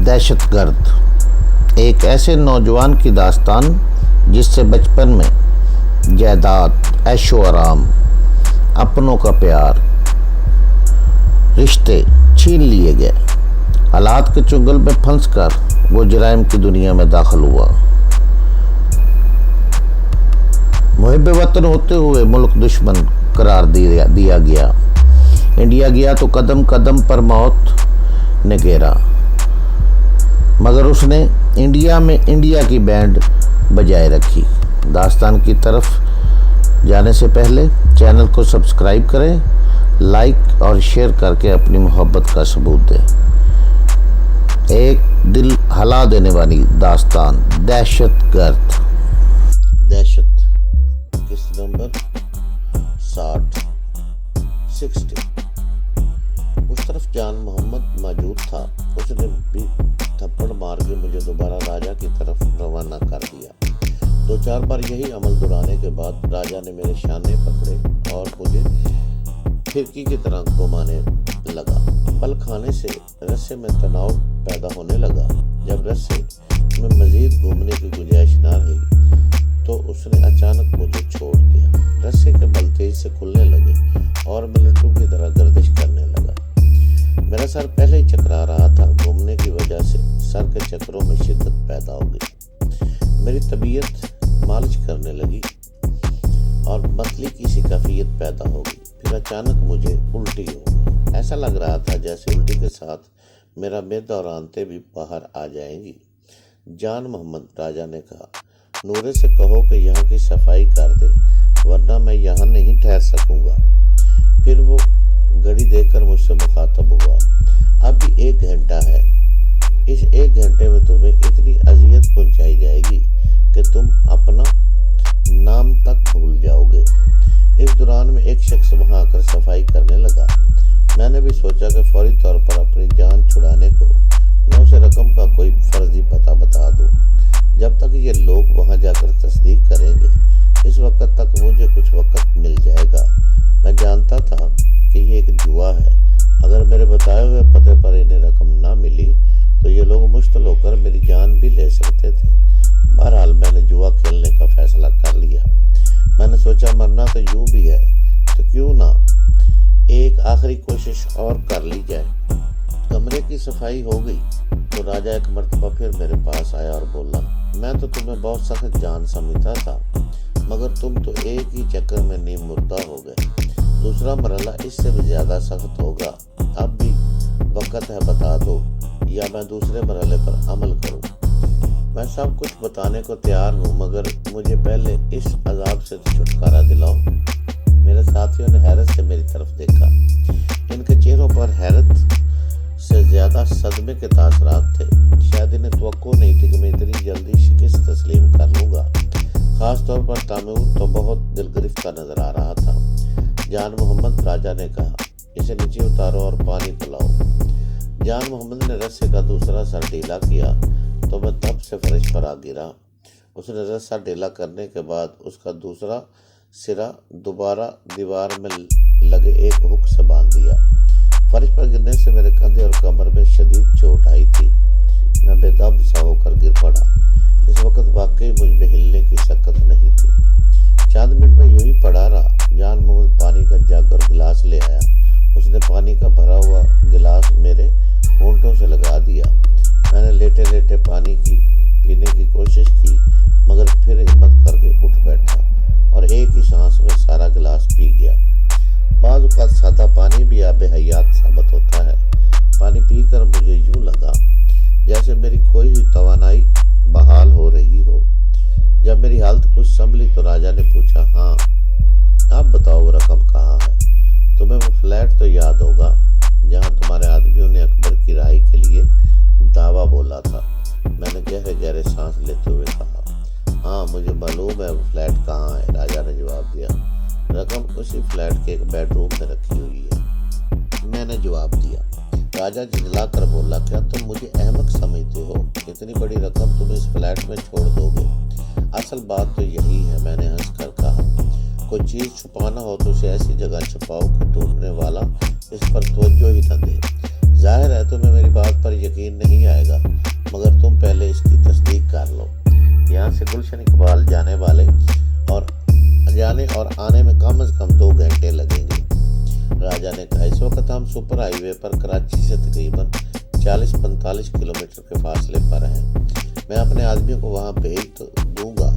دہشت گرد ایک ایسے نوجوان کی داستان جس سے بچپن میں جائیداد، عیش و آرام، اپنوں کا پیار، رشتے چھین لیے گئے۔ حالات کے چنگل میں پھنس کر وہ جرائم کی دنیا میں داخل ہوا۔ محب وطن ہوتے ہوئے ملک دشمن قرار دیا گیا۔ انڈیا گیا تو قدم قدم پر موت نے گھیرا، مگر اس نے انڈیا میں انڈیا کی بینڈ بجائے رکھی۔ داستان کی طرف جانے سے پہلے چینل کو سبسکرائب کریں، لائک اور شیئر کر کے اپنی محبت کا ثبوت دیں۔ ایک دل ہلا دینے والی داستان، دہشت گرد۔ دہشت قسط نمبر 60۔ اس طرف جان محمد موجود تھا۔ اس نے بھی تھپڑ مار کے مجھے دوبارہ راجہ کی طرف روانہ کر دیا۔ 2-4 بار یہی عمل دہرانے کے بعد راجہ نے میرے شانے پکڑے اور مجھے پھرکی کی طرح گھمانے لگا۔ پل کھانے سے رسے میں تناؤ پیدا ہونے لگا۔ جب رسے میں مزید گھومنے کی گنجائش نہ رہی تو اس نے اچانک مجھے چھوڑ دیا۔ رسے کے بل تیز سے کھلنے لگے اور میں لٹو کی طرح گردش کرنے لگا۔ میرا سر پہلے ہی چکرا رہا تھا۔ گھومنے کی وجہ سے سر کے چکروں میں شدت پیدا ہو گئی۔ میری طبیعت مالش کرنے لگی اور متلی کی سی کیفیت پیدا ہو گئی۔ پھر اچانک مجھے الٹی ہو گئی۔ ایسا لگ رہا تھا جیسے الٹی کے ساتھ میرا معدہ اور آنتیں بھی باہر آ جائیں گی۔ جان محمد، راجہ نے کہا، نورے سے کہو کہ یہاں کی صفائی کر دے، ورنہ میں یہاں نہیں ٹھہر سکوں گا۔ پھر وہ گھڑی دیکھ کر مجھ سے مخاطب ہوا۔ اب بھی 1 گھنٹہ ہے۔ اس 1 گھنٹے میں تمہیں اتنی اذیت پہنچائی جائے گی کہ تم اپنا نام تک بھول جاؤ گے۔ اس دوران میں ایک شخص وہاں آ کر صفائی کرنے لگا۔ میں نے بھی سوچا کہ فوری طور پر اپنی جان چھڑانے کو میں اسے رقم کا کوئی فرضی پتہ بتا دوں۔ جب تک یہ لوگ وہاں جا کر تصدیق کریں گے، اس وقت تک مجھے کچھ وقت مل جائے گا۔ میں جانتا تھا کہ یہ ایک جوا ہے۔ اگر میرے بتائے ہوئے پتے پر انہیں رقم نہ ملی تو یہ لوگ مشتل ہو کر میری جان بھی لے سکتے تھے۔ بہرحال میں نے جوا کھیلنے کا فیصلہ کر لیا۔ میں نے سوچا مرنا تو یوں بھی ہے تو کیوں نہ ایک آخری کوشش اور کر لی جائے۔ کمرے کی صفائی ہو گئی تو راجہ ایک مرتبہ پھر میرے پاس آیا اور بولا، میں تو تمہیں بہت سخت جان سمجھتا تھا، مگر تم تو ایک ہی چکر میں نیم مردہ ہو گئے۔ دوسرا مرحلہ اس سے بھی زیادہ سخت ہوگا۔ اب بھی وقت ہے، بتا دو یا میں دوسرے مرحلے پر عمل کروں۔ میں سب کچھ بتانے کو تیار ہوں، مگر مجھے پہلے اس عذاب سے چھٹکارا دلاؤ۔ میرے ساتھیوں نے حیرت سے میری طرف دیکھا۔ ان کے چہروں پر حیرت سے زیادہ صدمے کے تاثرات تھے۔ شاید انہیں توقع نہیں تھی کہ میں اتنی جلدی شکست تسلیم کر لوں گا۔ خاص طور پر تیمور تو بہت دل گرفتہ نظر آ رہا تھا۔ جان محمد، راجہ نے کہا، اسے نیچے اتارو اور پانی پلاؤ۔ جان محمد نے رسے کا دوسرا سر ڈھیلا کیا تو میں دھپ سے فرش پر آ گرا۔ اس نے رسا ڈھیلا کرنے کے بعد اس کا دوسرا سرا دوبارہ دیوار میں لگے ایک ہک سے باندھ دیا۔ فرش پر گرنے سے میرے کندھے اور کمر میں شدید چوٹ آئی تھی۔ میں بے دم سا ہو کر گر پڑا۔ اس وقت واقعی مجھ میں ہلنے کی شکت نہیں تھی۔ چند منٹ میں یوں ہی پڑا رہا۔ جان محمد پانی کا جگ اور گلاس لے آیا۔ اس نے پانی کا بھرا ہوا گلاس میرے ہونٹوں سے لگا دیا۔ میں نے لیٹے لیٹے پانی پینے کی کوشش کی، مگر پھر ہمت کر کے اٹھ بیٹھا اور ایک ہی سانس میں سارا گلاس پی گیا۔ بعض اوقات سادہ پانی بھی آب حیات ثابت ہوتا ہے۔ پانی پی کر مجھے یوں لگا جیسے میری کھوئی ہوئی توانائی بحال ہو رہی ہو۔ جب میری حالت کچھ سنبھلی تو راجہ نے پوچھا، ہاں اب بتاؤ وہ رقم کہاں ہے؟ تمہیں وہ فلیٹ تو یاد ہوگا جہاں تمہارے آدمیوں نے اکبر کی رہائی کے لیے دعویٰ بولا تھا۔ میں نے گہرے گہرے سانس لیتے ہوئے کہا، ہاں مجھے معلوم ہے وہ فلیٹ کہاں ہے۔ راجہ نے جواب دیا، رقم اسی فلیٹ کے ایک بیڈ روم میں رکھی ہوئی ہے۔ میں نے جواب دیا۔ راجہ جھنجلا کر بولا، کیا تم مجھے احمق سمجھتے ہو؟ اتنی بڑی رقم تم اس فلیٹ میں چھوڑ دو گے؟ اصل بات تو یہی ہے، میں نے ہنس کر کہا۔ کوئی چیز چھپانا ہو تو اسے ایسی جگہ چھپاؤ کہ ڈھونڈنے والا اس پر توجہ ہی نہ دے۔ ظاہر ہے تمہیں میری بات پر یقین نہیں آئے گا، 40-45 کلومیٹر کے فاصلے پر ہیں۔ میں اپنے آدمیوں کو وہاں بھیج تو دوں گا،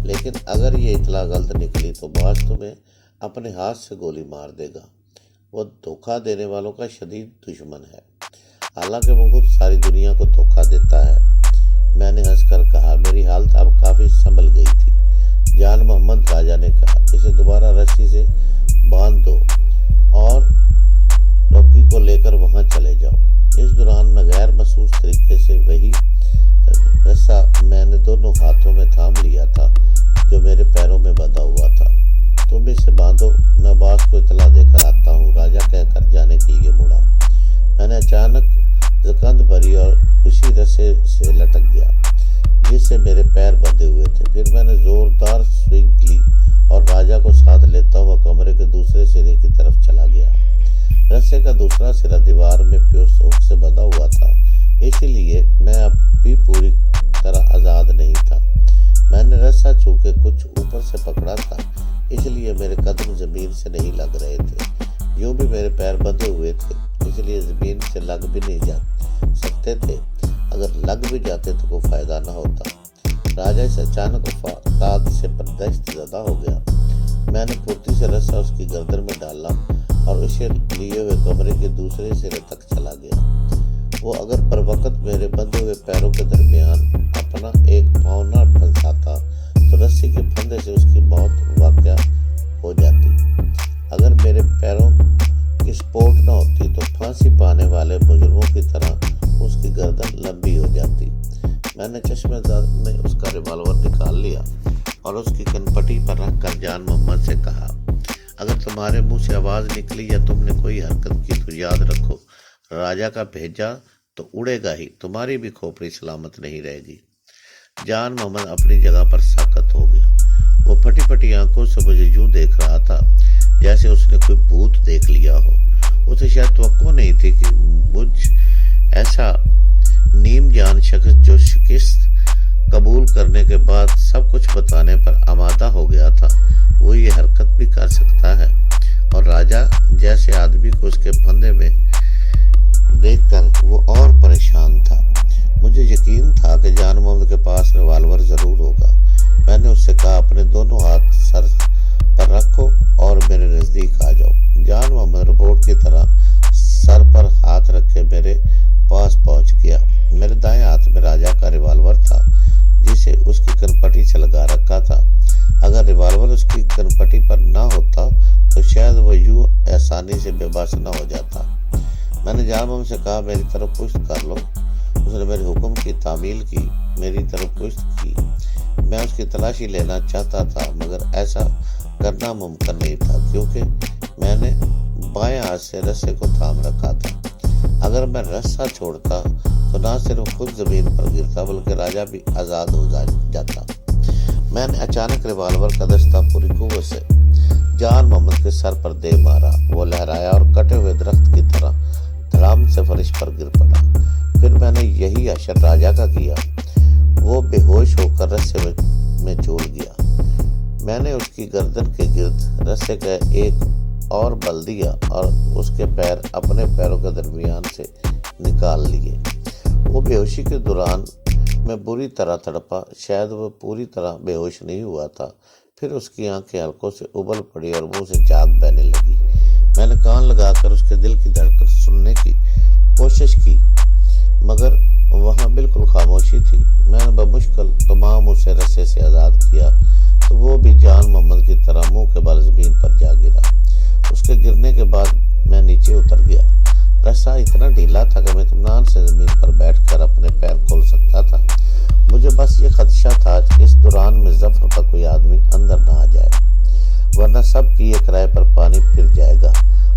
لیکن اگر یہ اطلاع غلط نکلی تو باز تمہیں اپنے ہاتھ سے گولی مار دے گا۔ وہ دھوکہ دینے والوں کا شدید دشمن ہے، حالانکہ وہ خود ساری دنیا کو دھوکہ دیتا ہے۔ میں نے ہنس کر کہا۔ میری حالت اب کافی سنبھل گئی تھی۔ جان محمد راجہ نے کہا، اسے دوبارہ رسی سے باندھ دو اور روکی کو لے کر وہاں چلے جاؤ۔ اس دوران میں غیر محسوس طریقے سے وہی رسا میں نے دونوں ہاتھوں میں تھام لیا تھا جو میرے پیروں میں بندھا ہوا تھا۔ تم اسے باندھو، میں باس کو اطلاع دے کر آتا ہوں، راجہ کہہ کر جانے کے لیے مڑا۔ میں نے اچانک زکند بھری اور اسی رسے سے لٹک گیا جس سے میرے پیر بندھے ہوئے تھے۔ پھر میں نے زوردار سوئنگ لی اور راجہ کو ساتھ لیتا ہوا کمرے کے دوسرے سرے کی طرف چلا گیا۔ رسے کا دوسرا سرا دیوار میں پیوسوک سے بندھا ہوا تھا، اسی لیے میں اب بھی پوری طرح آزاد نہیں تھا۔ میں نے رسا چونکہ کچھ اوپر سے پکڑا تھا، اس لیے میرے قدم زمین سے نہیں لگ رہے تھے۔ یوں بھی میرے پیر بندھے ہوئے تھے، اس لیے زمین سے لگ بھی نہیں جا سکتے تھے۔ اگر لگ بھی جاتے تو کوئی فائدہ نہ ہوتا۔ راجہ اس اچانک وفات سے دہشت زدہ ہو گیا۔ میں نے پھرتی سے رسا اس کی گردن میں ڈالا اور اسے لیے ہوئے کمرے کے دوسرے سرے تک چلا گیا۔ وہ اگر پر وقت میرے بندھے ہوئے پیروں کے درمیان اپنا ایک پاؤں نہ پھنساتا تو رسی کے پھندے سے اس کی موت واقع ہو جاتی۔ اگر میرے پیروں کی سپورٹ نہ ہوتی تو پھانسی پانے والے مجرموں کی طرح اس کی گردن لمبی ہو جاتی۔ میں نے چشمے زد میں اس کا ریوالور نکال لیا اور اس کی کنپٹی پر رکھ کر جان محمد سے کہا، اگر تمہارے منہ سے آواز نکلی یا تم نے کوئی حرکت کی تو یاد رکھو، راجہ کا بھیجا تو اڑے گا ہی، تمہاری بھی کھوپڑی سلامت نہیں رہے گی۔ جان محمد اپنی جگہ پر ساکت ہو گیا۔ وہ پھٹی پھٹی آنکھوں سے مجھے یوں دیکھ رہا تھا جیسے اس نے کوئی بھوت دیکھ لیا ہو۔ اسے شاید توقع نہیں تھی کہ مجھ ایسا نیم جان شخص جو شکست قبول کرنے کے بعد سب کچھ بتانے پر آمادہ ہو گیا تھا، وہ یہ حرکت بھی کر سکتا ہے۔ اور راجہ جیسے آدمی کو اس کے پھندے میں دیکھ کر وہ اور پریشان تھا۔ مجھے یقین تھا کہ جان محمد کے پاس ریوالور ضرور ہوگا۔ میں نے اس سے کہا، اپنے دونوں ہاتھ سر پر رکھو اور میرے نزدیک آ جاؤ۔ جان محمد رپورٹ کی طرح سر پر ہاتھ رکھے میرے پاس پہنچ گیا۔ میرے دائیں ہاتھ میں راجہ کا ریوالور تھا جسے اس کی کنپٹی سے لگا رکھا تھا۔ اگر ریوالور اس کی کنپٹی پر نہ ہوتا تو شاید وہ یوں آسانی سے بے بس نہ ہو جاتا۔ میں نے جان محمد سے کہا، میری طرف پشت کر لو۔ اس نے میرے حکم کی تعمیل کی، میری طرف پشت کی۔ میں اس کی تلاشی لینا چاہتا تھا مگر ایسا کرنا ممکن نہیں تھا کیونکہ میں نے بائیں ہاتھ سے رسے کو تھام رکھا تھا۔ اگر میں رسا چھوڑتا تو نہ صرف خود زمین پر گرتا بلکہ راجہ بھی آزاد ہو جاتا۔ میں نے اچانک ریوالور کا دستہ پوری قوت سے جان محمد کے سر پر دے مارا۔ وہ لہرایا اور کٹے ہوئے درخت کی طرح دھڑام سے فرش پر گر پڑا۔ پھر میں نے یہی حشر راجہ کا کیا۔ وہ بے ہوش ہو کر رسے میں جھول گیا۔ میں نے اس کی گردن کے گرد رسے کا ایک اور بل دیا اور اس کے پیر اپنے پیروں کے درمیان سے نکال لیے۔ وہ بے ہوشی کے دوران میں بری طرح تڑپا، شاید وہ پوری طرح بے ہوش نہیں ہوا تھا۔ پھر اس کی آنکھیں حلقوں سے ابل پڑی اور منہ سے جھاگ بہنے لگی۔ میں نے کان لگا کر اس کے دل کی دھڑکن سننے کی کوشش کی مگر وہاں بالکل خاموشی تھی۔ میں نے بمشکل تمام اسے رسے سے آزاد کیا تو وہ بھی جان محمد کی طرح منہ کے بل زمین پر جا گرا۔ اس کے گرنے کے بعد میں نیچے اتر گیا۔ رسا اتنا ڈھیلا تھا کہ میں اطمینان سے زمین پر بیٹھ کر اپنے پیر کھول سکتا تھا۔ مجھے بس یہ خدشہ تھا کہ اس دوران میں ظفر کا کوئی آدمی اندر نہ آ جائے ورنہ سب کی یہ کرائے پر پانی پھر جائے گا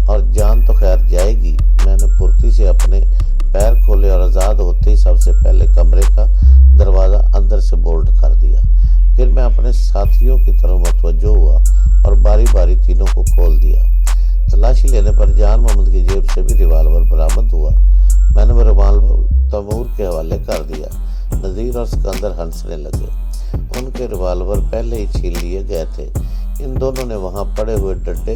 اور جان تو خیر جائے گی۔ میں نے پھرتی سے اپنے پیر کھولے اور آزاد ہوتے ہی سب سے پہلے کمرے کا دروازہ اندر سے بولٹ کر دیا۔ پھر میں اپنے ساتھیوں کی طرف متوجہ ہوا اور باری باری تینوں کو کھول دیا۔ تلاشی لینے پر جان محمد کی جیب سے بھی ریوالور برآمد ہوا۔ میں نے وہ ریوالور تیمور کے حوالے کر دیا۔ نذیر اور سکندر ہنسنے لگے۔ ان کے ریوالور پہلے ہی چھین لیے گئے تھے۔ ان دونوں نے وہاں پڑے ہوئے ڈنڈے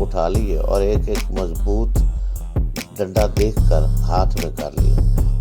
اٹھا لیے اور ایک ایک مضبوط ڈنڈا دیکھ کر ہاتھ میں کر لیا۔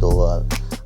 2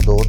2